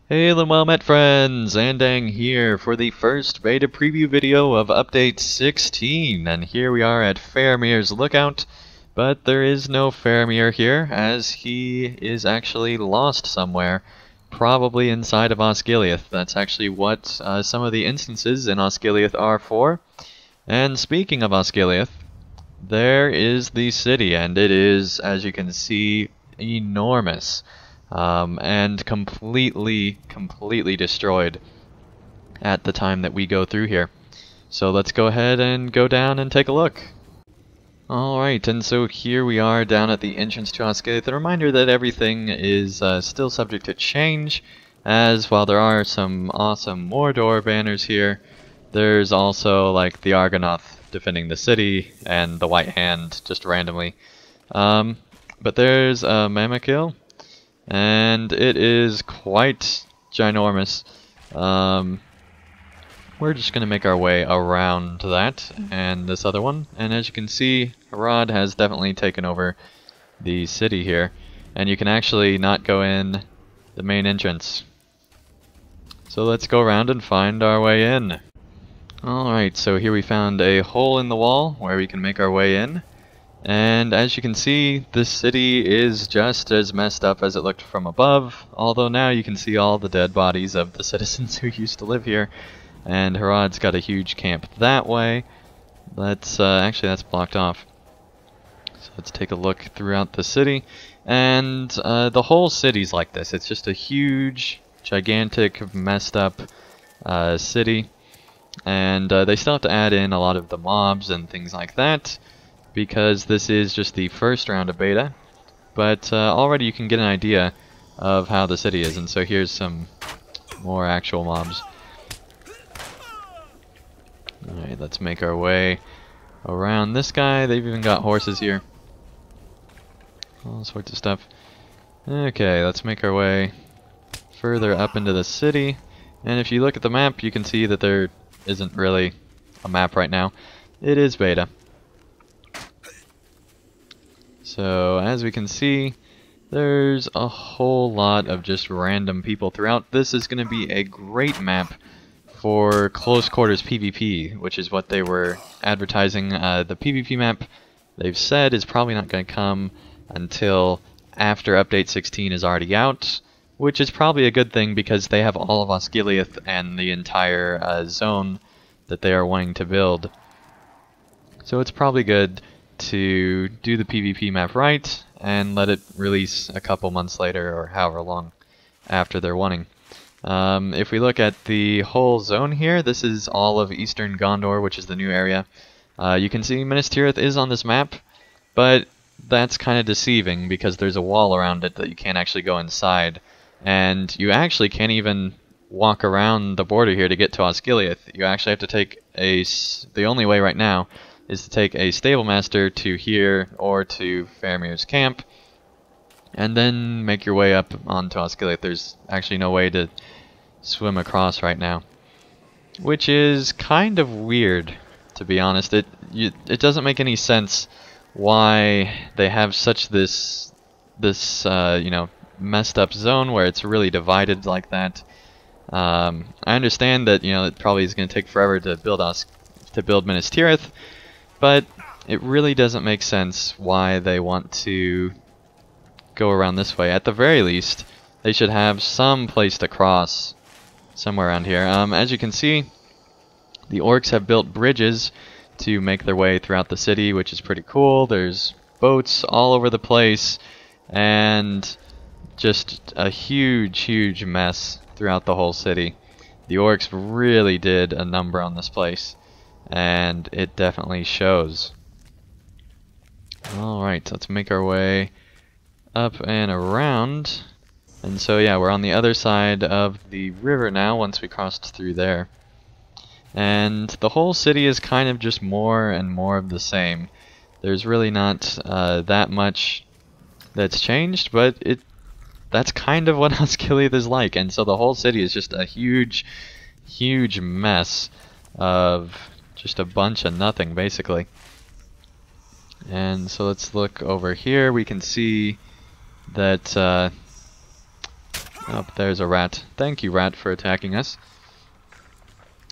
Hey the well-met friends, Andang here for the first beta preview video of update 16, and here we are at Faramir's Lookout, but there is no Faramir here, as he is actually lost somewhere, probably inside of Osgiliath. That's actually what some of the instances in Osgiliath are for. And speaking of Osgiliath, there is the city, and it is, as you can see, enormous. And completely destroyed at the time that we go through here. So let's go ahead and go down and take a look. Alright, and so here we are down at the entrance to Osgiliath. A reminder that everything is still subject to change, as while there are some awesome Mordor banners here, there's also like the Argonath defending the city and the White Hand just randomly. But there's a Mamakil. And it is quite ginormous. We're just going to make our way around that and this other one. And as you can see, Harad has definitely taken over the city here. And you can actually not go in the main entrance. So let's go around and find our way in. Alright, so here we found a hole in the wall where we can make our way in. And as you can see, this city is just as messed up as it looked from above, although now you can see all the dead bodies of the citizens who used to live here. And Harad's got a huge camp that way. Actually that's blocked off. So let's take a look throughout the city. And the whole city's like this. It's just a huge, gigantic, messed up city. And they still have to add in a lot of the mobs and things like that, because this is just the first round of beta, but already you can get an idea of how the city is, and so here's some more actual mobs. Alright, let's make our way around this guy. They've even got horses here. All sorts of stuff. Okay, let's make our way further up into the city, and if you look at the map you can see that there isn't really a map right now. It is beta. So, as we can see, there's a whole lot of just random people throughout. This is going to be a great map for close quarters PvP, which is what they were advertising. The PvP map, they've said, is probably not going to come until after update 16 is already out, which is probably a good thing because they have all of Osgiliath and the entire zone that they are wanting to build. So it's probably good to do the PvP map right and let it release a couple months later or however long after they're wanting. If we look at the whole zone here, this is all of Eastern Gondor, which is the new area. You can see Minas Tirith is on this map, but that's kind of deceiving because there's a wall around it that you can't actually go inside, and you actually can't even walk around the border here to get to Osgiliath. You actually have to take the only way right now is to take a stable master to here or to Faramir's camp, and then make your way up onto Osgiliath. There's actually no way to swim across right now, which is kind of weird, to be honest. It doesn't make any sense why they have such this messed up zone where it's really divided like that. I understand that it probably is going to take forever to build Minas Tirith, but it really doesn't make sense why they want to go around this way. At the very least, they should have some place to cross somewhere around here. As you can see, the orcs have built bridges to make their way throughout the city, which is pretty cool. There's boats all over the place, and just a huge mess throughout the whole city. The orcs really did a number on this place, and it definitely shows. Alright, let's make our way up and around. And so yeah, we're on the other side of the river now once we crossed through there. And the whole city is kind of just more and more of the same. There's really not that much that's changed, but that's kind of what Osgiliath is like. And so the whole city is just a huge mess of just a bunch of nothing, basically. And so let's look over here. We can see that Oh, there's a rat. Thank you, rat, for attacking us.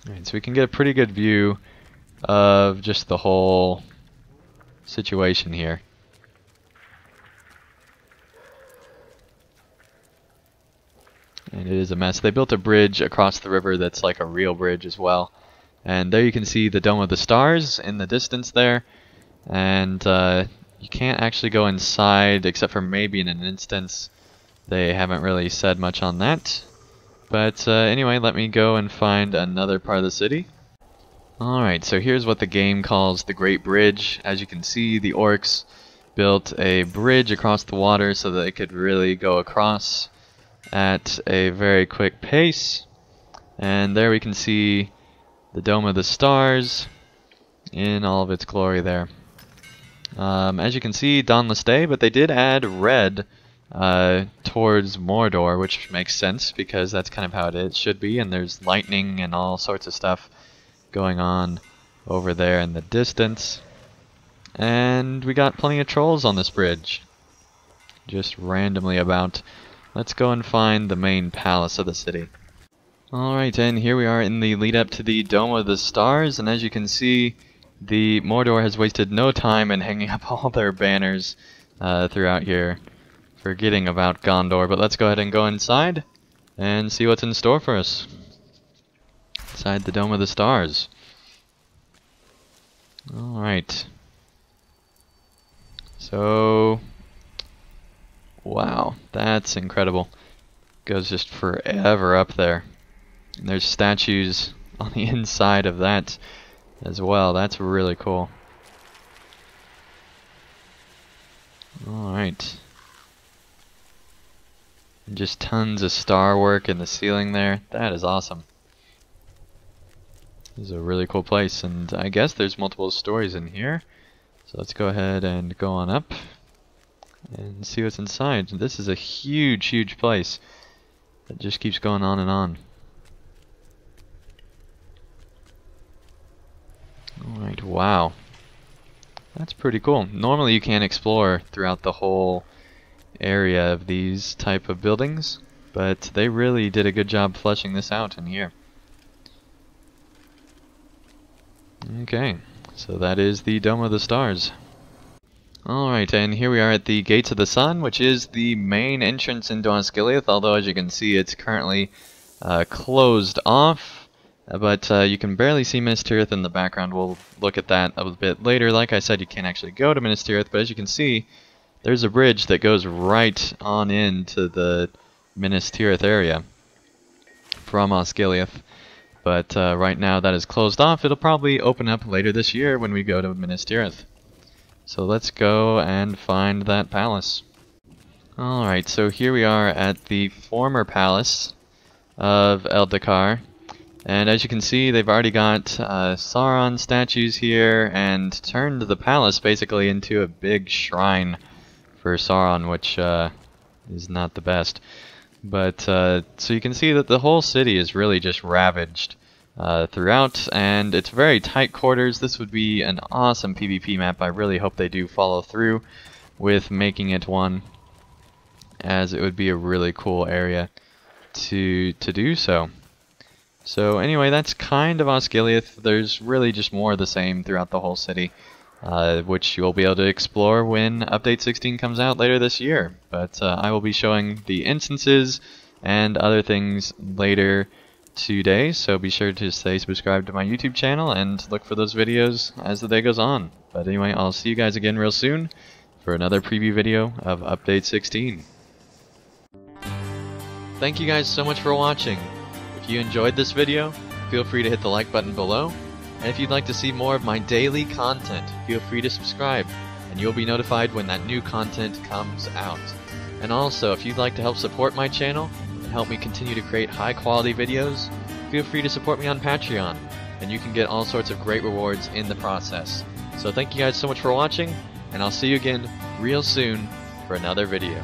Alright, so we can get a pretty good view of just the whole situation here. And it is a mess. They built a bridge across the river that's like a real bridge as well. And there you can see the Dome of the Stars in the distance there. And you can't actually go inside except for maybe in an instance. They haven't really said much on that. But anyway, let me go and find another part of the city. Alright, so here's what the game calls the Great Bridge. As you can see, the orcs built a bridge across the water so that they could really go across at a very quick pace. And there we can see the Dome of the Stars in all of its glory there. As you can see, Dawn Lestay, but they did add red towards Mordor, which makes sense because that's kind of how it should be, and there's lightning and all sorts of stuff going on over there in the distance. And we got plenty of trolls on this bridge, just randomly about. Let's go and find the main palace of the city. Alright, and here we are in the lead up to the Dome of the Stars, and as you can see, the Mordor has wasted no time in hanging up all their banners throughout here, forgetting about Gondor. But let's go ahead and go inside and see what's in store for us inside the Dome of the Stars. Alright. So, wow, that's incredible. Goes just forever up there. And there's statues on the inside of that as well. That's really cool. Alright. And just tons of star work in the ceiling there. That is awesome. This is a really cool place, and I guess there's multiple stories in here. So let's go ahead and go on up and see what's inside. This is a huge, huge place that just keeps going on and on. Alright, wow. That's pretty cool. Normally you can't explore throughout the whole area of these type of buildings, but they really did a good job fleshing this out in here. Okay, so that is the Dome of the Stars. Alright, and here we are at the Gates of the Sun, which is the main entrance into Osgiliath, although as you can see it's currently closed off. But you can barely see Minas Tirith in the background. We'll look at that a bit later. Like I said, you can't actually go to Minas Tirith, but as you can see, there's a bridge that goes right on into the Minas Tirith area from Osgiliath. But right now that is closed off. It'll probably open up later this year when we go to Minas Tirith. So let's go and find that palace. Alright, so here we are at the former palace of Elda. And as you can see, they've already got Sauron statues here and turned the palace basically into a big shrine for Sauron, which is not the best. But so you can see that the whole city is really just ravaged throughout, and it's very tight quarters. This would be an awesome PvP map. I really hope they do follow through with making it one, as it would be a really cool area to do so. So anyway, that's kind of Osgiliath. There's really just more of the same throughout the whole city, which you'll be able to explore when Update 16 comes out later this year. But I will be showing the instances and other things later today, so be sure to stay subscribed to my YouTube channel and look for those videos as the day goes on. But anyway, I'll see you guys again real soon for another preview video of Update 16. Thank you guys so much for watching. If you enjoyed this video, feel free to hit the like button below, and if you'd like to see more of my daily content, feel free to subscribe, and you'll be notified when that new content comes out. And also, if you'd like to help support my channel and help me continue to create high quality videos, feel free to support me on Patreon, and you can get all sorts of great rewards in the process. So thank you guys so much for watching, and I'll see you again real soon for another video.